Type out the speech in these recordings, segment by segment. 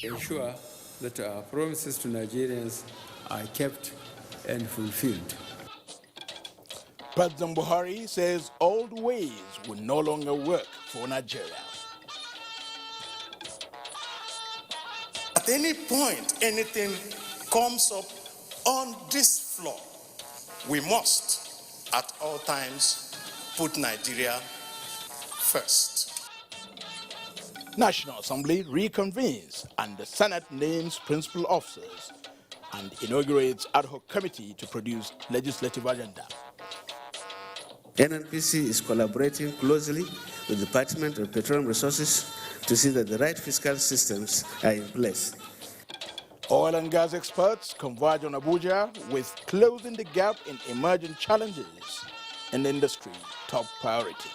ensure that our promises to Nigerians are kept and fulfilled. President Buhari says old ways will no longer work for Nigeria. At any point, anything comes up on this floor, we must, at all times, put Nigeria first. National Assembly reconvenes and the Senate names principal officers and inaugurates ad hoc committee to produce legislative agenda. NNPC is collaborating closely with the Department of Petroleum Resources to see that the right fiscal systems are in place. Oil and gas experts converge on Abuja with closing the gap in emerging challenges in the industry top priority.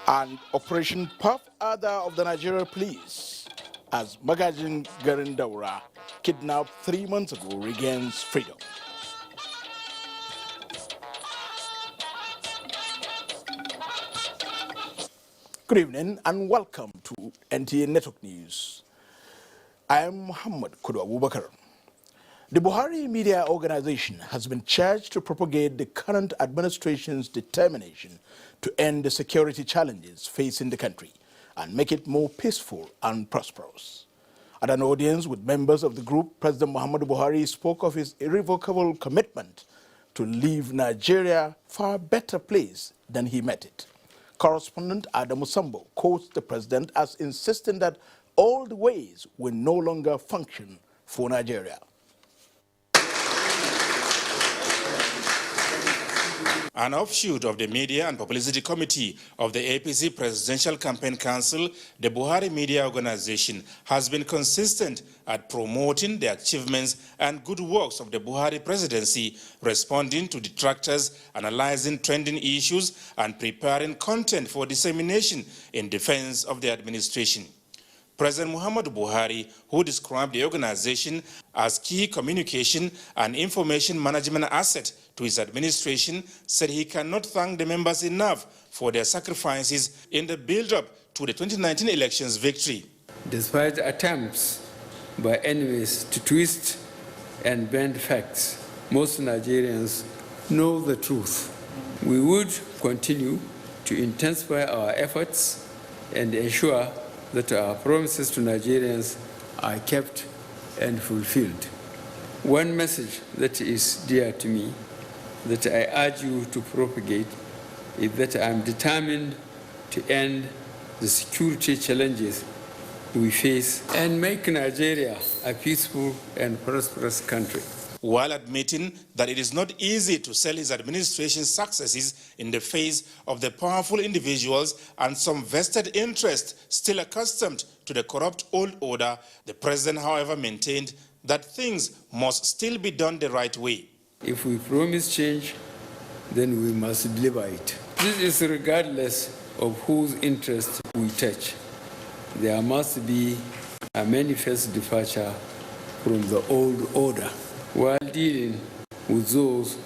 And Operation Puff Adder of the Nigeria Police, as Magajin Garindaura, kidnapped 3 months ago, regains freedom. Good evening and welcome to NTA Network News. I am Muhammad Kudu Abubakar. The Buhari Media Organization has been charged to propagate the current administration's determination to end the security challenges facing the country and make it more peaceful and prosperous. At an audience with members of the group, President Muhammadu Buhari spoke of his irrevocable commitment to leave Nigeria far better place than he met it. Correspondent Adamu Sambo quotes the president as insisting that old ways will no longer function for Nigeria. An offshoot of the Media and Publicity Committee of the APC Presidential Campaign Council, the Buhari Media Organization has been consistent at promoting the achievements and good works of the Buhari presidency, responding to detractors, analyzing trending issues, and preparing content for dissemination in defense of the administration. President Muhammadu Buhari, who described the organization as key communication and information management asset to his administration, said he cannot thank the members enough for their sacrifices in the build-up to the 2019 elections victory. Despite attempts by enemies to twist and bend facts, most Nigerians know the truth. We would continue to intensify our efforts and ensure that our promises to Nigerians are kept and fulfilled. One message that is dear to me, that I urge you to propagate, is that I am determined to end the security challenges we face and make Nigeria a peaceful and prosperous country. While admitting that it is not easy to sell his administration's successes in the face of the powerful individuals and some vested interests still accustomed to the corrupt old order, the president, however, maintained that things must still be done the right way. If we promise change, then we must deliver it. This is regardless of whose interest we touch. There must be a manifest departure from the old order, while dealing with those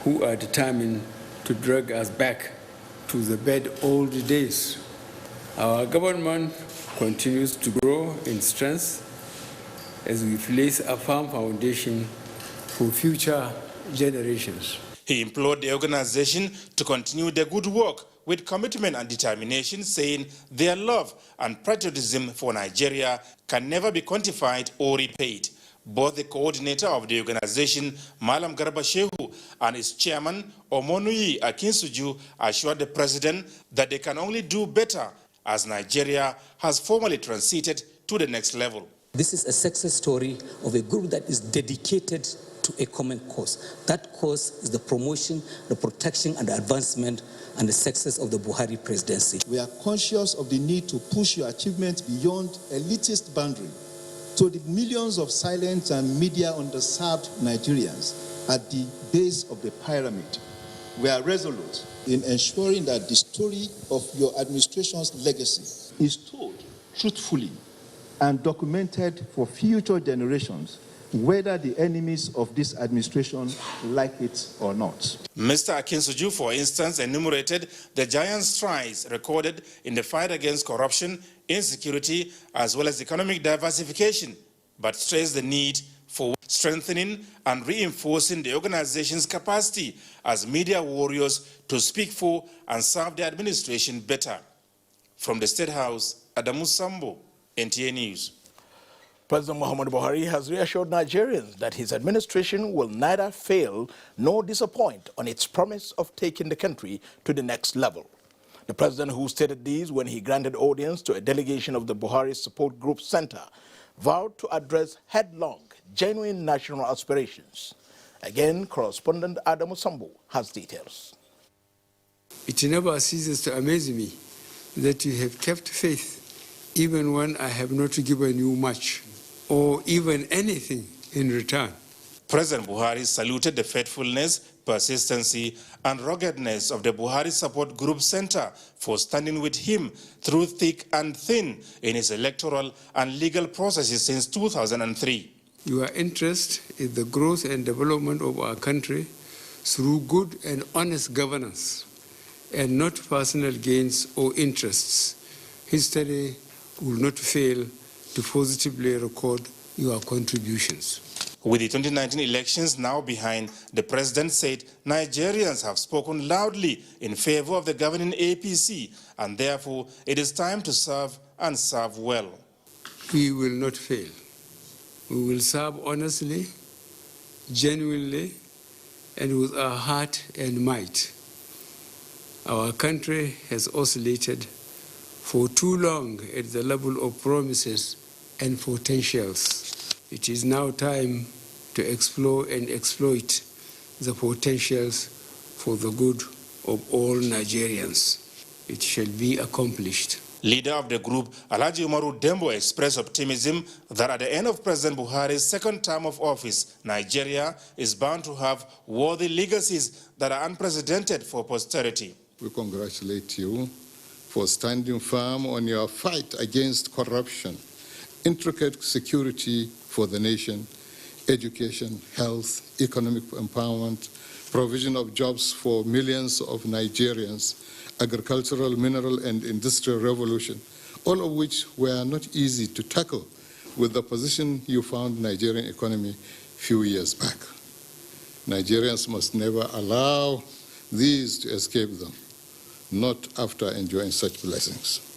who are determined to drag us back to the bad old days. Our government continues to grow in strength as we place a firm foundation for future generations. He implored the organization to continue their good work with commitment and determination, saying their love and patriotism for Nigeria can never be quantified or repaid. Both the coordinator of the organization, Malam Garba Shehu, and his chairman, Omonuyi Akinsuju, assured the president that they can only do better as Nigeria has formally transited to the next level. This is a success story of a group that is dedicated to a common cause. That cause is the promotion, the protection, and the advancement and the success of the Buhari presidency. We are conscious of the need to push your achievements beyond elitist boundary to the millions of silent and media underserved Nigerians at the base of the pyramid. We are resolute in ensuring that the story of your administration's legacy is told truthfully and documented for future generations whether the enemies of this administration like it or not. Mr. Akinsuju, for instance, enumerated the giant strides recorded in the fight against corruption, insecurity, as well as economic diversification, but stressed the need for strengthening and reinforcing the organization's capacity as media warriors to speak for and serve the administration better. From the State House, Adamu Sambo, NTA News. President Muhammadu Buhari has reassured Nigerians that his administration will neither fail nor disappoint on its promise of taking the country to the next level. The president, who stated these when he granted audience to a delegation of the Buhari Support Group Center, vowed to address headlong, genuine national aspirations. Again, correspondent Adamu Sambo has details. It never ceases to amaze me that you have kept faith even when I have not given you much or even anything in return. President Buhari saluted the faithfulness, persistency, and ruggedness of the Buhari Support Group Center for standing with him through thick and thin in his electoral and legal processes since 2003. Your interest in the growth and development of our country through good and honest governance and not personal gains or interests. History will not fail to positively record your contributions. With the 2019 elections now behind, the president said Nigerians have spoken loudly in favor of the governing APC, and therefore it is time to serve and serve well. We will not fail. We will serve honestly, genuinely, and with our heart and might. Our country has oscillated for too long at the level of promises and potentials. It is now time to explore and exploit the potentials for the good of all Nigerians. It shall be accomplished. Leader of the group, Alhaji Umaru Dembo, expressed optimism that at the end of President Buhari's second term of office, Nigeria is bound to have worthy legacies that are unprecedented for posterity. We congratulate you for standing firm on your fight against corruption, intricate security for the nation, education, health, economic empowerment, provision of jobs for millions of Nigerians, agricultural, mineral, and industrial revolution, all of which were not easy to tackle with the position you found Nigerian economy a few years back. Nigerians must never allow these to escape them, not after enjoying such blessings.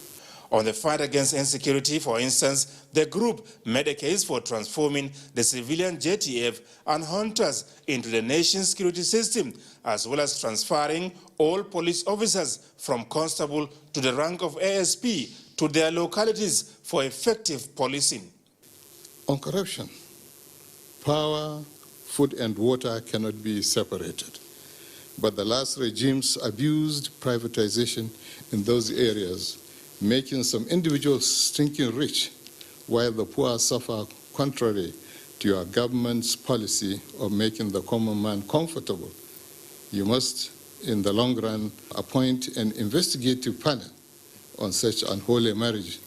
On the fight against insecurity, for instance, the group made a case for transforming the civilian JTF and hunters into the nation's security system, as well as transferring all police officers from constable to the rank of ASP to their localities for effective policing. On corruption, power, food, and water cannot be separated. But the last regimes abused privatization in those areas, making some individuals stinking rich, while the poor suffer, contrary to your government's policy of making the common man comfortable. You must, in the long run, appoint an investigative panel on such unholy marriage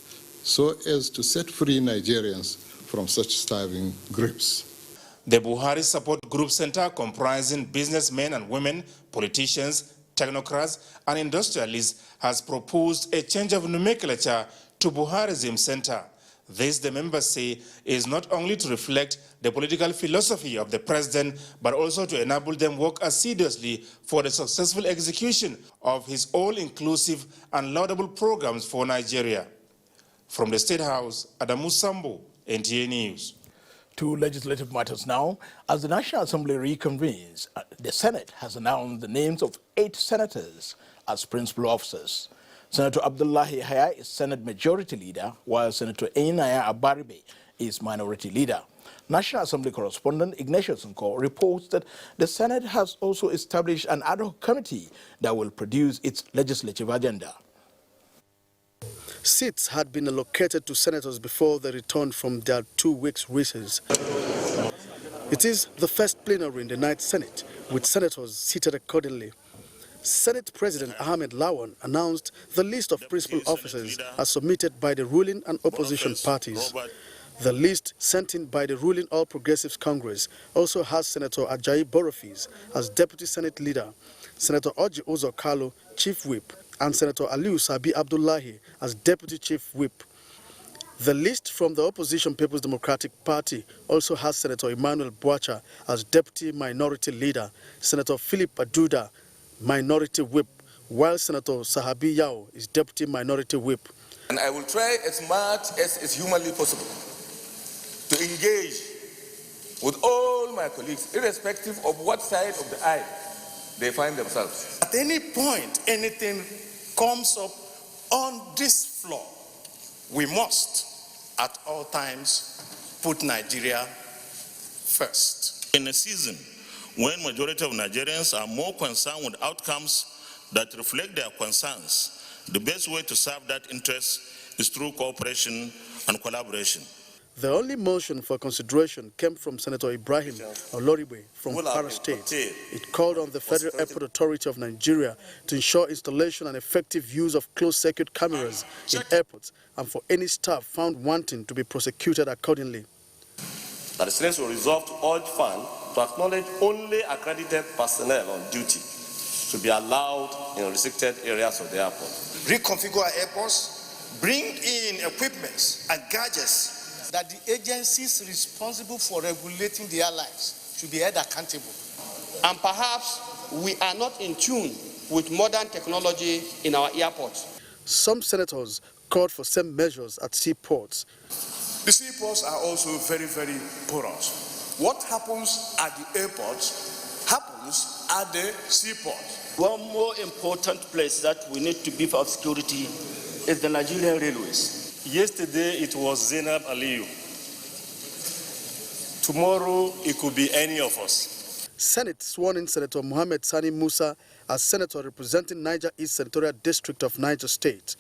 so as to set free Nigerians from such starving grips. The Buhari Support Group Center, comprising businessmen and women, politicians, technocrats, and industrialists, has proposed a change of nomenclature to Buharism Center. This, the members say, is not only to reflect the political philosophy of the president, but also to enable them work assiduously for the successful execution of his all-inclusive and laudable programs for Nigeria. From the State House, Adamu Sambo, NTA News. To legislative matters now. As the National Assembly reconvenes, the Senate has announced the names of 8 senators as principal officers. Senator Abdullahi Haya is Senate Majority Leader, while Senator Einaya Abaribe is Minority Leader. National Assembly correspondent Ignatius Nko reports that the Senate has also established an ad hoc committee that will produce its legislative agenda. Seats had been allocated to senators before they returned from their 2 weeks recess. It is the first plenary in the Ninth Senate, with senators seated accordingly. Senate President Ahmed Lawan announced the list of principal officers as submitted by the ruling and opposition parties. The list sent in by the ruling All Progressives Congress also has Senator Ajayi Borofis as Deputy Senate Leader, Senator Oji Ozo Kalo, Chief Whip, and Senator Aliu Sabi Abdullahi as Deputy Chief Whip. The list from the opposition People's Democratic Party also has Senator Emmanuel Boacha as Deputy Minority Leader, Senator Philip Aduda, Minority Whip, while Senator Sahabi Yao is Deputy Minority Whip. And I will try as much as is humanly possible to engage with all my colleagues, irrespective of what side of the aisle they find themselves. At any point, anything comes up on this floor, we must, at all times, put Nigeria first. In a season when majority of Nigerians are more concerned with outcomes that reflect their concerns, the best way to serve that interest is through cooperation and collaboration. The only motion for consideration came from Senator Ibrahim Oloribe from Kwara State. It called on the Federal Airport Authority of Nigeria to ensure installation and effective use of closed-circuit cameras in airports and for any staff found wanting to be prosecuted accordingly. That the Senate will resolve to urge FAN to acknowledge only accredited personnel on duty to be allowed in restricted areas of the airport. Reconfigure our airports, bring in equipments and gadgets that the agencies responsible for regulating the airlines should be held accountable. And perhaps we are not in tune with modern technology in our airports. Some senators called for same measures at seaports. The seaports are also very, very porous. What happens at the airports happens at the seaports. One more important place that we need to beef up security is the Nigerian railways. Yesterday it was Zainab Aliyu. Tomorrow it could be any of us. Senate sworn in Senator Mohammed Sani Musa as senator representing Niger East Senatorial District of Niger State.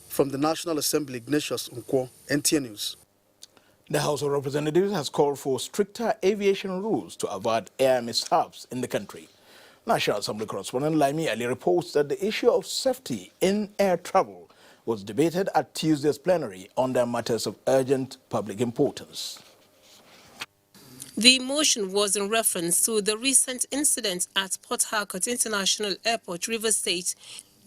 From the National Assembly, Ignatius Nkwo, NTN News. The House of Representatives has called for stricter aviation rules to avoid air mishaps in the country. National Assembly correspondent Laimi Ali reports that the issue of safety in air travel was debated at Tuesday's plenary under matters of urgent public importance. The motion was in reference to the recent incident at Port Harcourt International Airport, Rivers State,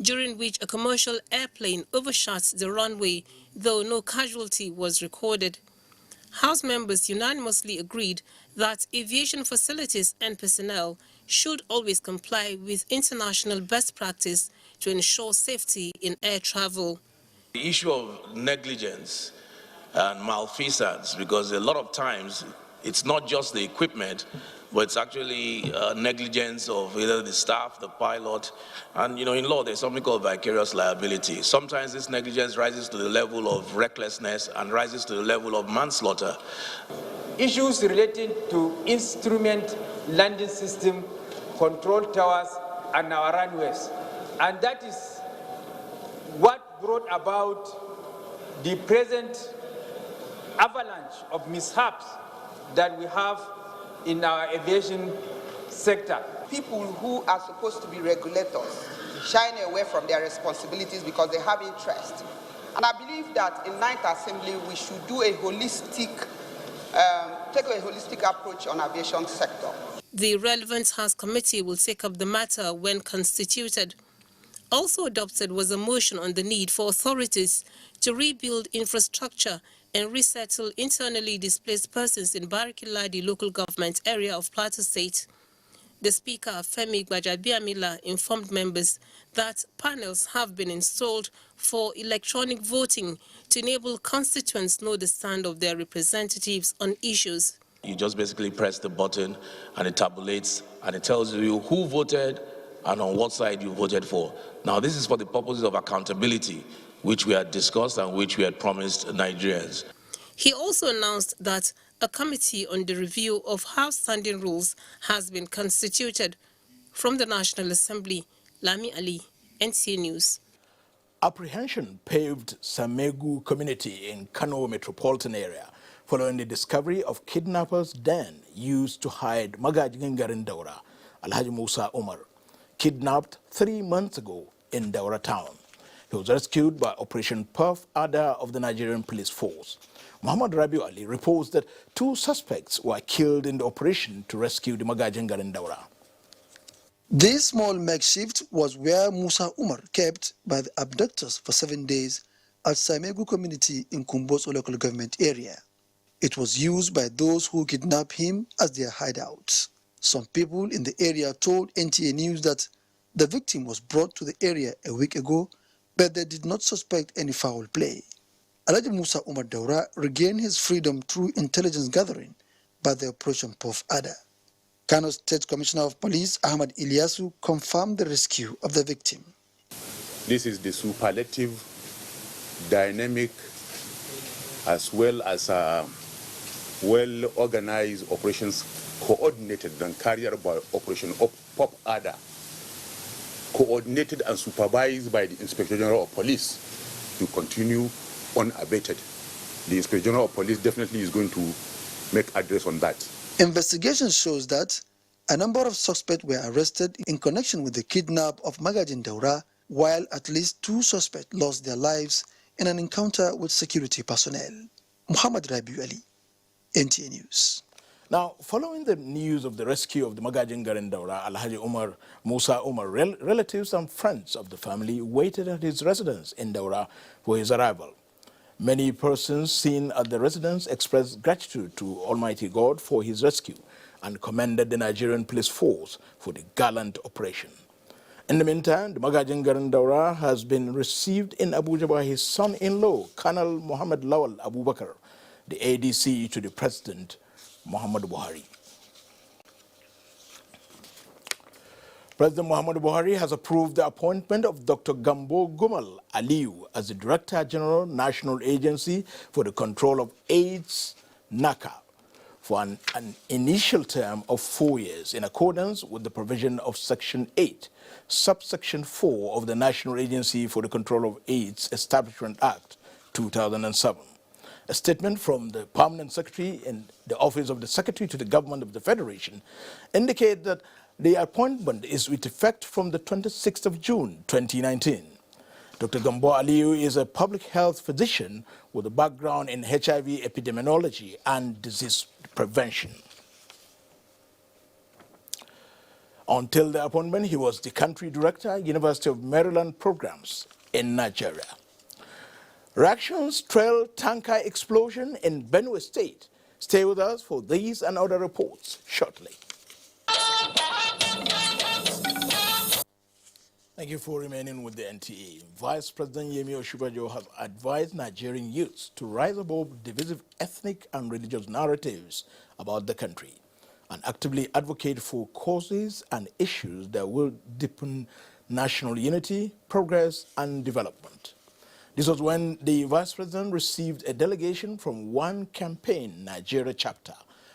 during which a commercial airplane overshot the runway, though no casualty was recorded. House members unanimously agreed that aviation facilities and personnel should always comply with international best practice to ensure safety in air travel. The issue of negligence and malfeasance, because a lot of times it's not just the equipment, but it's actually negligence of either the staff, the pilot, and in law there's something called vicarious liability. Sometimes this negligence rises to the level of recklessness and rises to the level of manslaughter. Issues relating to instrument landing system, control towers, and our runways, and that is what brought about the present avalanche of mishaps that we have in our aviation sector. People who are supposed to be regulators shy away from their responsibilities because they have interest. And I believe that in Ninth Assembly we should do a holistic, take a holistic approach on aviation sector. The relevant House committee will take up the matter when constituted. Also adopted was a motion on the need for authorities to rebuild infrastructure and resettle internally displaced persons in Bariki-Ladi local government area of Plateau State. The Speaker, Femi Gbajabiamila, informed members that panels have been installed for electronic voting to enable constituents know the stand of their representatives on issues. You just basically press the button and it tabulates and it tells you who voted and on what side you voted for. Now, this is for the purposes of accountability, which we had discussed and which we had promised Nigerians. He also announced that a committee on the review of House standing rules has been constituted. From the National Assembly, Lami Ali, NTA News. Apprehension paved Samegu community in Kano metropolitan area following the discovery of kidnappers' den used to hide Magajin Garin Daura, Alhaji Musa Umar, kidnapped 3 months ago in Daura town. He was rescued by Operation Puff Ada of the Nigerian Police Force. Muhammad Rabiu Ali reports that 2 suspects were killed in the operation to rescue the Magajengar in Daura. This small makeshift was where Musa Umar kept by the abductors for 7 days at Samegu community in Kumboso local government area. It was used by those who kidnapped him as their hideout. Some people in the area told NTA News that the victim was brought to the area a week ago, but they did not suspect any foul play. Alhaji Musa Umar Daura regained his freedom through intelligence gathering by the Operation Puff Ada. Kano State Commissioner of Police Ahmad Ilyasu confirmed the rescue of the victim. This is the superlative, dynamic, as well as well-organized operations coordinated and carried out by Operation Pop Ada, coordinated and supervised by the Inspector General of Police to continue unabated. The Inspector General of Police definitely is going to make address on that. Investigation shows that a number of suspects were arrested in connection with the kidnap of Magajin Daura, while at least 2 suspects lost their lives in an encounter with security personnel. Muhammad Rabiu Ali, NTA News. Now, following the news of the rescue of the Magajengar in Daura, Alhaji Musa Umar, relatives and friends of the family waited at his residence in Daura for his arrival. Many persons seen at the residence expressed gratitude to Almighty God for his rescue and commended the Nigerian police force for the gallant operation. In the meantime, the Magajengar in Daura has been received in Abuja by his son-in-law, Colonel Muhammad Lawal Abubakar, the ADC to the President Muhammad Buhari. President Muhammad Buhari has approved the appointment of Dr. Gambo Gumal Aliyu as the Director General, National Agency for the Control of AIDS, NACA, for an initial term of 4 years in accordance with the provision of Section 8, Subsection 4 of the National Agency for the Control of AIDS Establishment Act 2007. A statement from the Permanent Secretary in the Office of the Secretary to the Government of the Federation indicates that the appointment is with effect from the 26th of June 2019. Dr. Gambo Aliyu is a public health physician with a background in HIV epidemiology and disease prevention. Until the appointment, he was the country director, University of Maryland Programs in Nigeria. Reactions trail tanker explosion in Benue State. Stay with us for these and other reports shortly. Thank you for remaining with the NTA. Vice President Yemi Osinbajo has advised Nigerian youths to rise above divisive ethnic and religious narratives about the country and actively advocate for causes and issues that will deepen national unity, progress, and development. This was when the Vice President received a delegation from One Campaign Nigeria chapter,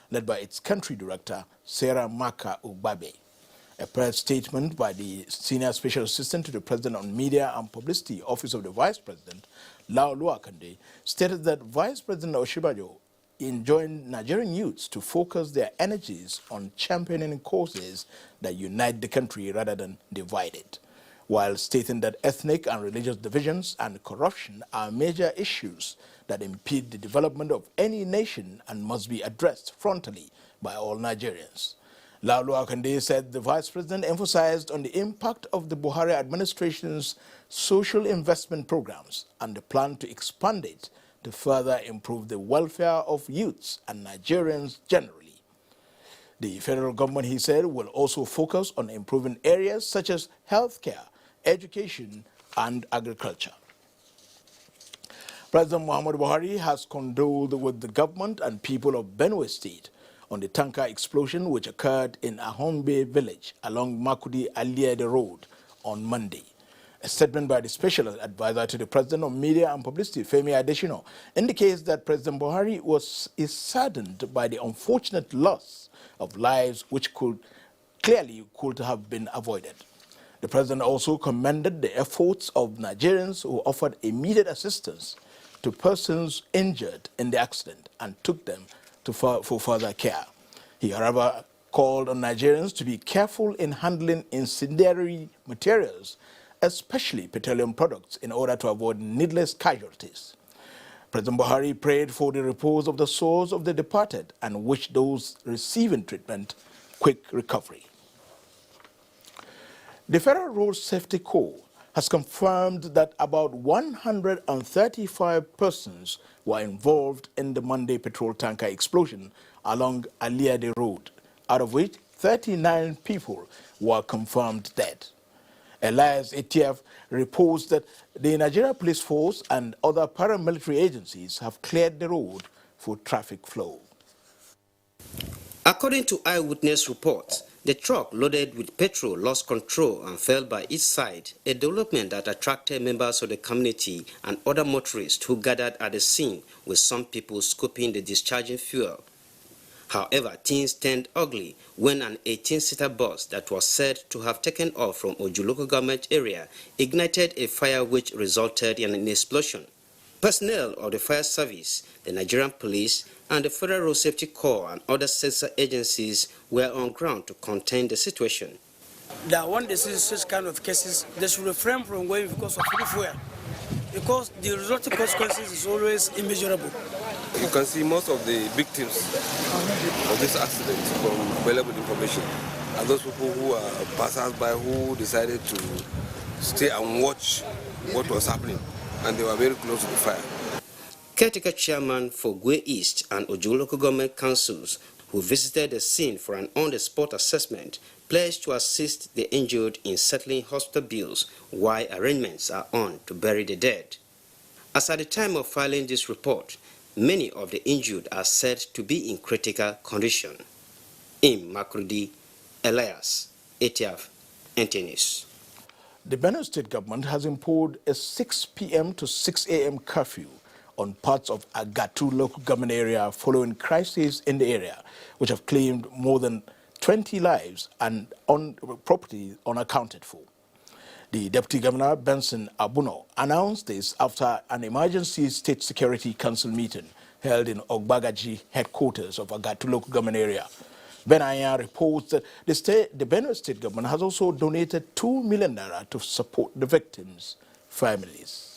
led by its country director, Sarah Maka Ubabe. A press statement by the Senior Special Assistant to the President on Media and Publicity, Office of the Vice President, Lao Luakande, stated that Vice President Osinbajo enjoined Nigerian youths to focus their energies on championing causes that unite the country rather than divide it, while stating that ethnic and religious divisions and corruption are major issues that impede the development of any nation and must be addressed frontally by all Nigerians. Laulu Akande said the Vice President emphasized on the impact of the Buhari administration's social investment programs and the plan to expand it to further improve the welfare of youths and Nigerians generally. The federal government, he said, will also focus on improving areas such as healthcare, education, and agriculture. President Muhammad Buhari has condoled with the government and people of Benue State on the tanker explosion which occurred in Ahombe village along Makudi Aliede Road on Monday. A statement by the Special Advisor to the President on Media and Publicity, Femi Adesina, indicates that President Buhari is saddened by the unfortunate loss of lives which could have been avoided. The President also commended the efforts of Nigerians who offered immediate assistance to persons injured in the accident and took them for further care. He, however, called on Nigerians to be careful in handling incendiary materials, especially petroleum products, in order to avoid needless casualties. President Buhari prayed for the repose of the souls of the departed and wished those receiving treatment quick recovery. The Federal Road Safety Corps has confirmed that about 135 persons were involved in the Monday petrol tanker explosion along Aliade Road, out of which 39 people were confirmed dead. Elias ATF reports that the Nigeria Police Force and other paramilitary agencies have cleared the road for traffic flow. According to eyewitness reports, the truck loaded with petrol lost control and fell by its side, a development that attracted members of the community and other motorists who gathered at the scene, with some people scooping the discharging fuel. However, things turned ugly when an 18-seater bus that was said to have taken off from Oju local government area ignited a fire which resulted in an explosion. Personnel of the fire service, the Nigerian police, and the Federal Road Safety Corps and other sister agencies were on ground to contain the situation. That when they see such kind of cases, they should refrain from going because of fuel, because the resulting consequences is always immeasurable. You can see most of the victims of this accident from available information are those people who are passers-by who decided to stay and watch what was happening, and they were very close to the fire. Caretaker chairman for Gwe East and Oju local government councils, who visited the scene for an on-the-spot assessment, pledged to assist the injured in settling hospital bills while arrangements are on to bury the dead. As at the time of filing this report, many of the injured are said to be in critical condition. In Makurdi, Elias, ATF, NTNews. The Benue State government has imposed a 6 p.m. to 6 a.m. curfew on parts of Agatu local government area following crises in the area, which have claimed more than 20 lives and property unaccounted for. The Deputy Governor, Benson Abuno, announced this after an emergency State Security Council meeting held in Ogbagaji headquarters of Agatu local government area. Benaya reports that the Benue State government has also donated 2 million naira to support the victims' families.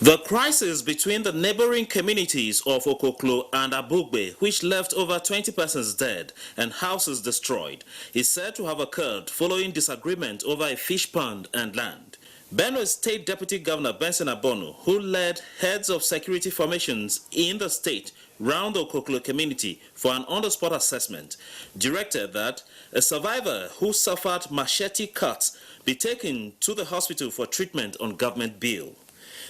The crisis between the neighboring communities of Okoklo and Abugbe, which left over 20 persons dead and houses destroyed, is said to have occurred following disagreement over a fish pond and land. Benue State Deputy Governor Benson Abono, who led heads of security formations in the state round the Okoklo community for an on-the-spot assessment, directed that a survivor who suffered machete cuts be taken to the hospital for treatment on government bill.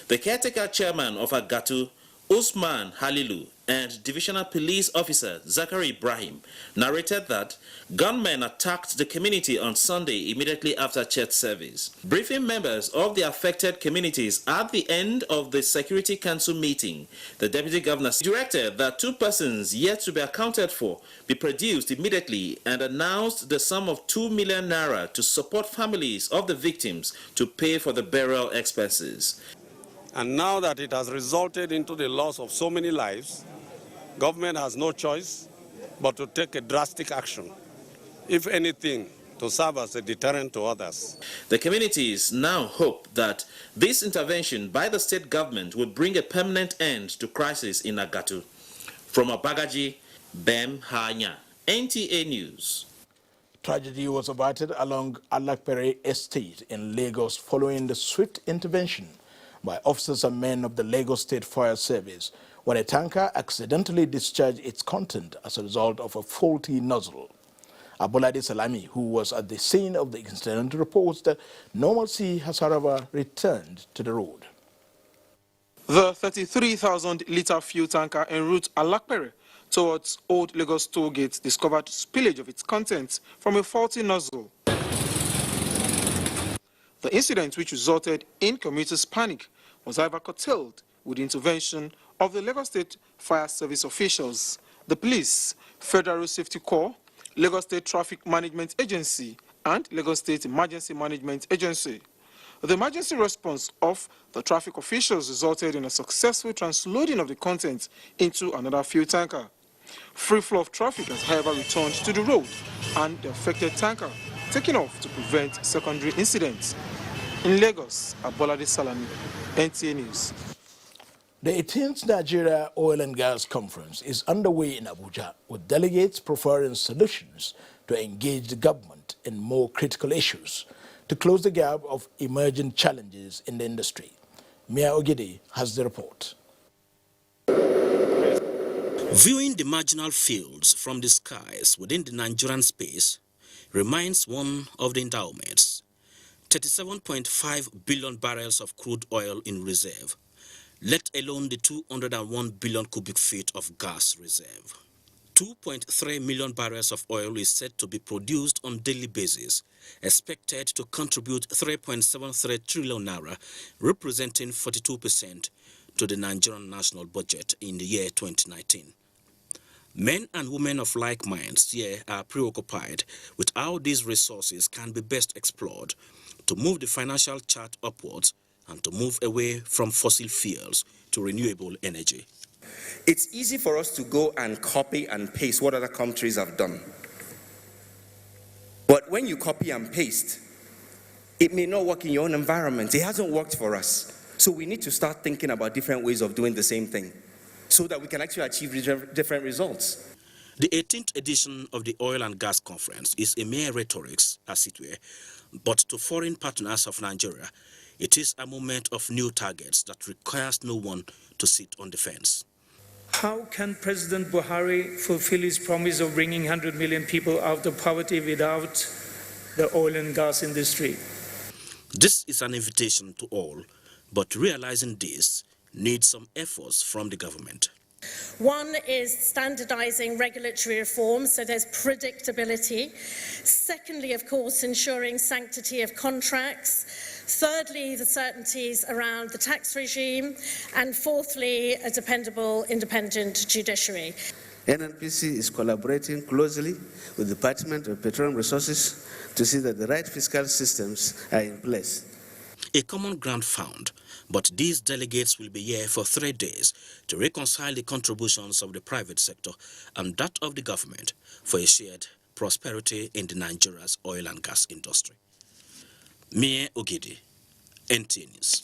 The caretaker chairman of Agatu, Usman Halilu, and Divisional Police Officer Zachary Ibrahim narrated that gunmen attacked the community on Sunday immediately after church service. Briefing members of the affected communities at the end of the Security Council meeting, the Deputy Governor directed that 2 persons yet to be accounted for be produced immediately and announced the sum of 2 million naira to support families of the victims to pay for the burial expenses. And now that it has resulted into the loss of so many lives, government has no choice but to take a drastic action, if anything, to serve as a deterrent to others. The communities now hope that this intervention by the state government will bring a permanent end to crisis in Agatu. From Abagaji, Bem Hanya, NTA News. Tragedy was averted along Alakpere Estate in Lagos following the swift intervention by officers and men of the Lagos State Fire Service when a tanker accidentally discharged its content as a result of a faulty nozzle. Abolade Salami, who was at the scene of the incident, reports that normalcy has, however, returned to the road. The 33,000-litre fuel tanker en route Alakpere towards Old Lagos toll gate discovered spillage of its contents from a faulty nozzle. The incident, which resulted in commuters' panic, was however curtailed with the intervention of the Lagos State Fire Service officials, the police, Federal Road Safety Corps, Lagos State Traffic Management Agency, and Lagos State Emergency Management Agency. The emergency response of the traffic officials resulted in a successful transloading of the contents into another fuel tanker. Free flow of traffic has however returned to the road, and the affected tanker taken off to prevent secondary incidents. In Lagos, Abolade Salami, NTA News. The 18th Nigeria Oil and Gas Conference is underway in Abuja, with delegates preferring solutions to engage the government in more critical issues to close the gap of emerging challenges in the industry. Mia Ogidi has the report. Viewing the marginal fields from the skies within the Nigerian space remains one of the endowments. 37.5 billion barrels of crude oil in reserve, let alone the 201 billion cubic feet of gas reserve. 2.3 million barrels of oil is said to be produced on a daily basis, expected to contribute 3.73 trillion naira, representing 42% to the Nigerian national budget in the year 2019. Men and women of like minds here are preoccupied with how these resources can be best explored to move the financial chart upwards and to move away from fossil fuels to renewable energy. It's easy for us to go and copy and paste what other countries have done. But when you copy and paste, it may not work in your own environment. It hasn't worked for us. So we need to start thinking about different ways of doing the same thing so that we can actually achieve different results. The 18th edition of the Oil and Gas Conference is a mere rhetoric, as it were, but to foreign partners of Nigeria, it is a moment of new targets that requires no one to sit on the fence. How can President Buhari fulfill his promise of bringing 100 million people out of poverty without the oil and gas industry? This is an invitation to all, but realizing this needs some efforts from the government. One is standardizing regulatory reform so there's predictability. Secondly, of course, ensuring sanctity of contracts. Thirdly, the certainties around the tax regime. And fourthly, a dependable, independent judiciary. NNPC is collaborating closely with the Department of Petroleum Resources to see that the right fiscal systems are in place. A common ground found, but these delegates will be here for 3 days to reconcile the contributions of the private sector and that of the government for a shared prosperity in the Nigeria's oil and gas industry. Mie Ogidi, NT News.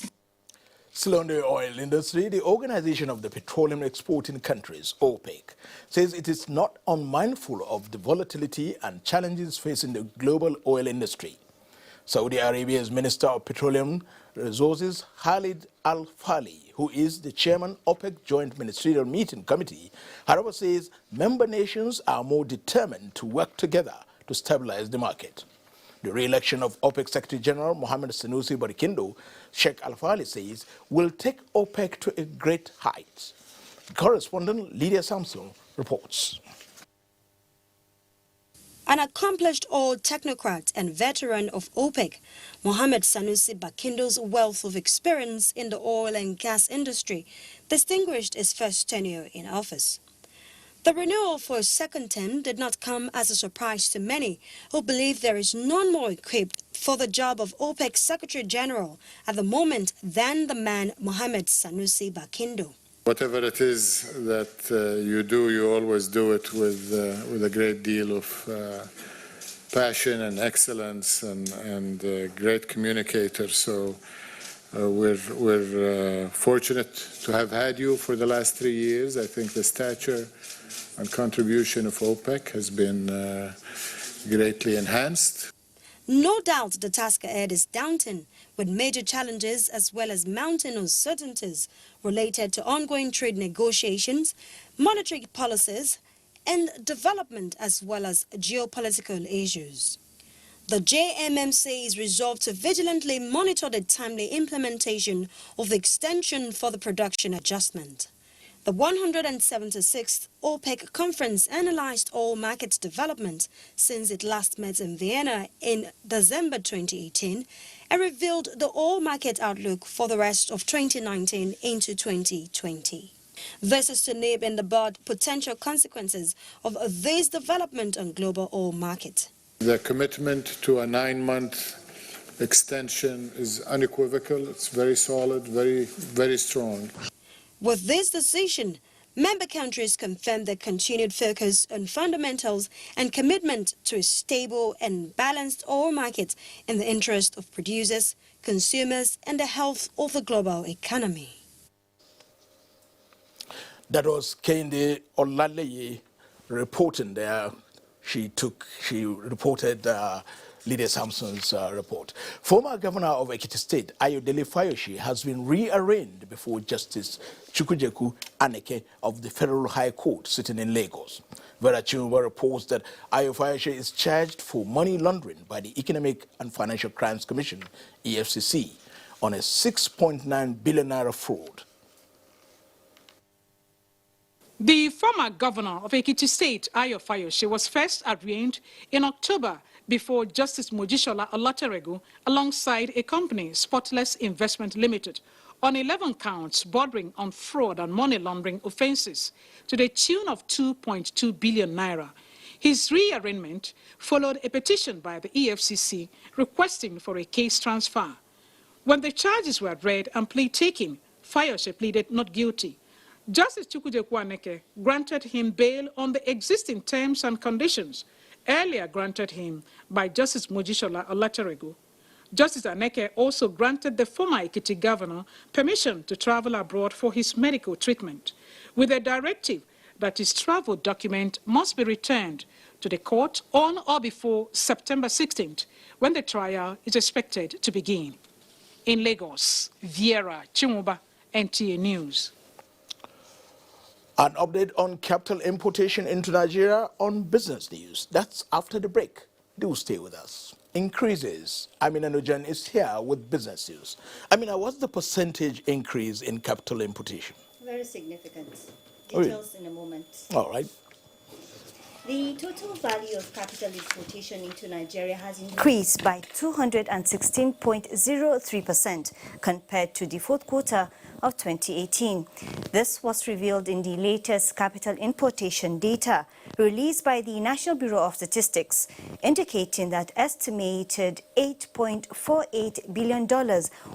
Still on the oil industry, the Organization of the Petroleum Exporting Countries, OPEC, says it is not unmindful of the volatility and challenges facing the global oil industry. Saudi Arabia's Minister of Petroleum Resources, Khalid Al-Fali, who is the chairman of OPEC Joint Ministerial Meeting Committee, however, says member nations are more determined to work together to stabilize the market. The re-election of OPEC Secretary General Mohammed Sanusi Barikindo, Sheikh Al-Fali says, will take OPEC to a great height. Correspondent Lydia Samson reports. An accomplished oil technocrat and veteran of OPEC, Mohammed Sanusi Bakindo's wealth of experience in the oil and gas industry distinguished his first tenure in office. The renewal for a second term did not come as a surprise to many who believe there is none more equipped for the job of OPEC Secretary General at the moment than the man Mohammed Sanusi Bakindo. Whatever it is that you do, you always do it with a great deal of passion and excellence and great communicator. So we're fortunate to have had you for the last 3 years. I think the stature and contribution of OPEC has been greatly enhanced. No doubt the task ahead is daunting, with major challenges as well as mounting uncertainties related to ongoing trade negotiations, monetary policies, and development as well as geopolitical issues. The JMMC is resolved to vigilantly monitor the timely implementation of the extension for the production adjustment. The 176th OPEC conference analyzed oil market development since it last met in Vienna in December 2018 and revealed the oil market outlook for the rest of 2019 into 2020. This is to nib in the bud potential consequences of this development on global oil market. The commitment to a 9-month extension is unequivocal. It's very solid, very strong. With this decision, member countries confirm their continued focus on fundamentals and commitment to a stable and balanced oil market in the interest of producers, consumers, and the health of the global economy. That was Kende Olaleye reporting there. She reported Lydia Sampson's report. Former Governor of Ekiti State, Ayodele Fayoshi, has been rearranged before Justice Chukwujeku Aneke of the Federal High Court sitting in Lagos. Vera Chumba reports that Ayo Fayoshi is charged for money laundering by the Economic and Financial Crimes Commission, EFCC, on a 6.9 billion naira fraud. The former governor of Ekiti State, Ayo Fayoshi, was first arraigned in October before Justice Mojisola Olateregu alongside a company, Spotless Investment Limited, on 11 counts bordering on fraud and money laundering offenses to the tune of 2.2 billion naira. His rearrangement followed a petition by the EFCC requesting for a case transfer. When the charges were read and plea taken, Fayoshi pleaded not guilty. Justice Chukwujeku Aneke granted him bail on the existing terms and conditions earlier granted him by Justice Mojisola Olateregu. Justice Aneke also granted the former Ekiti governor permission to travel abroad for his medical treatment, with a directive that his travel document must be returned to the court on or before September 16th, when the trial is expected to begin. In Lagos, Viera Chimuba, NTA News. An update on capital importation into Nigeria on business news. That's after the break. Do stay with us. Increases. Amina Nujan is here with business news. Amina, what's the percentage increase in capital importation? Very significant. Details in a moment. All right. The total value of capital importation into Nigeria has increased by 216.03% compared to the fourth quarter of 2018. This was revealed in the latest capital importation data released by the National Bureau of Statistics, indicating that estimated $8.48 billion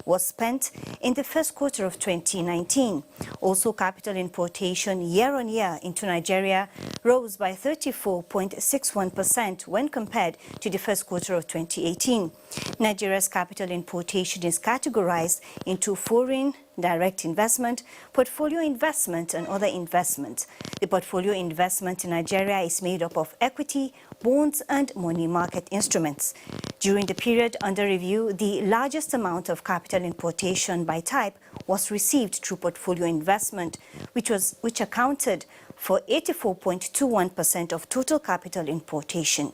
was spent in the first quarter of 2019. Also, capital importation year-on-year into Nigeria rose by 34.61% when compared to the first quarter of 2018. Nigeria's capital importation is categorized into foreign direct investment, portfolio investment, and other investments. The portfolio investment in Nigeria is made up of equity, bonds, and money market instruments. During the period under review, the largest amount of capital importation by type was received through portfolio investment, which accounted for 84.21% of total capital importation.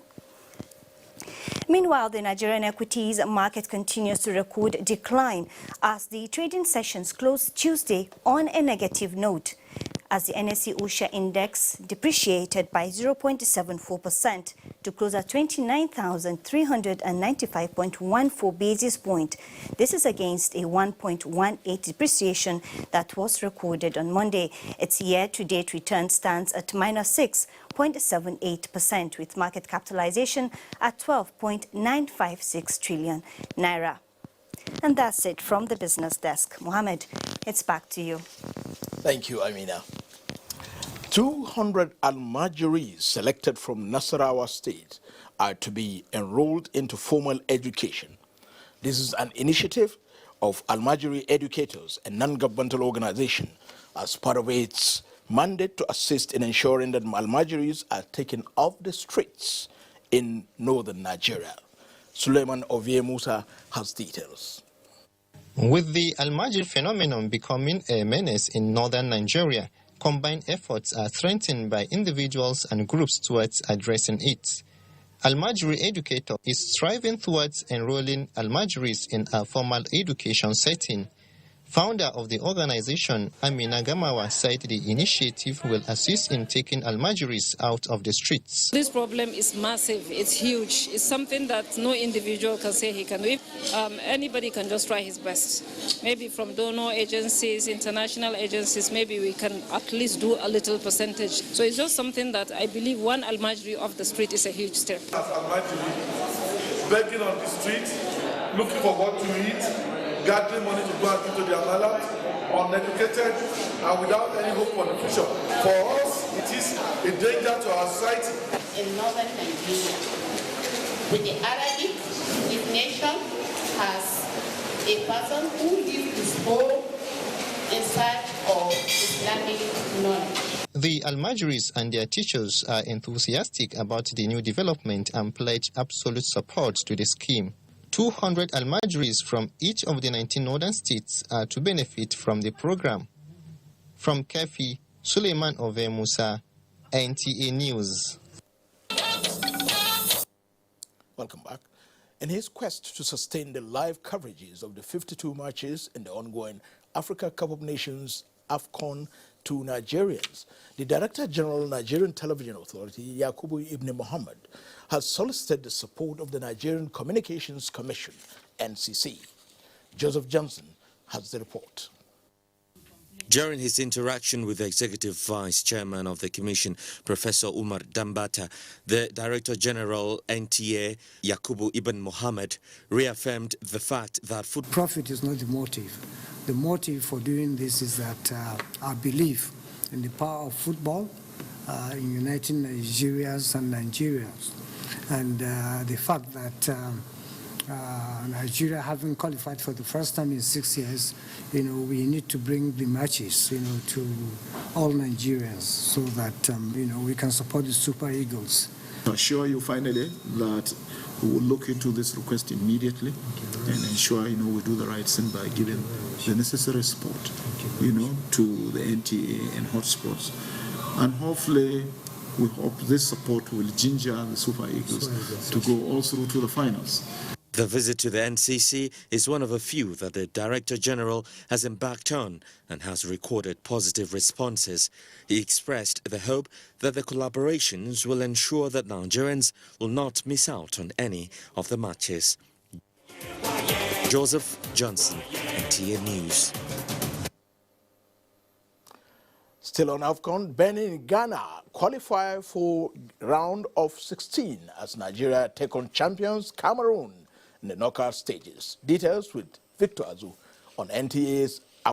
Meanwhile, the Nigerian equities market continues to record decline as the trading sessions closed Tuesday on a negative note, as the NSE OSHA index depreciated by 0.74% to close at 29,395.14 basis points. This is against a 1.18 depreciation that was recorded on Monday. Its year-to-date return stands at -6.78%, with market capitalization at 12.956 trillion naira. And that's it from the business desk. Mohammed, it's back to you. Thank you, Amina. 200 Almajiris selected from Nasarawa State are to be enrolled into formal education. This is an initiative of Almajiri educators, a non-governmental organization, as part of its mandate to assist in ensuring that Almajiris are taken off the streets in northern Nigeria. Suleiman Ovie Musa has details. With the Almajiri phenomenon becoming a menace in northern Nigeria, combined efforts are strengthened by individuals and groups towards addressing it. Almajiri Educator is striving towards enrolling Almajiris in a formal education setting. Founder of the organization, Amina Gamawa, said the initiative will assist in taking Almajiris out of the streets. This problem is massive, it's huge. It's something that no individual can say he can do. Anybody can just try his best. Maybe from donor agencies, international agencies, maybe we can at least do a little percentage. So it's just something that I believe one Almajiri off the street is a huge step. As Almajiri, begging on the street, looking for what to eat, gathering money to go and give to their mother, uneducated and without any hope for the future. For us, it is a danger to our society. In northern Nigeria, with the Arabic, this nation has a person who leaves his home in search of Islamic The Almajiris and their teachers are enthusiastic about the new development and pledge absolute support to the scheme. 200 Almajiris from each of the 19 northern states are to benefit from the program. From Kefi, Suleiman Ove Musa, NTA News. Welcome back. In his quest to sustain the live coverages of the 52 matches in the ongoing Africa Cup of Nations AFCON to Nigerians, the Director General of Nigerian Television Authority, Yakubu Ibn Muhammad, has solicited the support of the Nigerian Communications Commission, NCC. Joseph Johnson has the report. During his interaction with the Executive Vice Chairman of the Commission, Professor Umar Dambata, the Director General NTA, Yakubu Ibn Muhammad, reaffirmed the fact that profit is not the motive. The motive for doing this is that our belief in the power of football, in uniting Nigerians and Nigerians, and the fact that Nigeria having qualified for the first time in 6 years, we need to bring the matches, to all Nigerians so that, we can support the Super Eagles. I assure you finally that we will look into this request immediately and ensure, we do the right thing by giving the necessary support, to the NTA and hotspots. And hopefully, we hope this support will ginger the Super Eagles to go all through to the finals. The visit to the NCC is one of a few that the Director General has embarked on and has recorded positive responses. He expressed the hope that the collaborations will ensure that Nigerians will not miss out on any of the matches. Joseph Johnson, NTA News. Still on AFCON, Benin and Ghana qualify for round of 16 as Nigeria take on champions Cameroon in the knockout stages. Details with Victor Azu on NTA's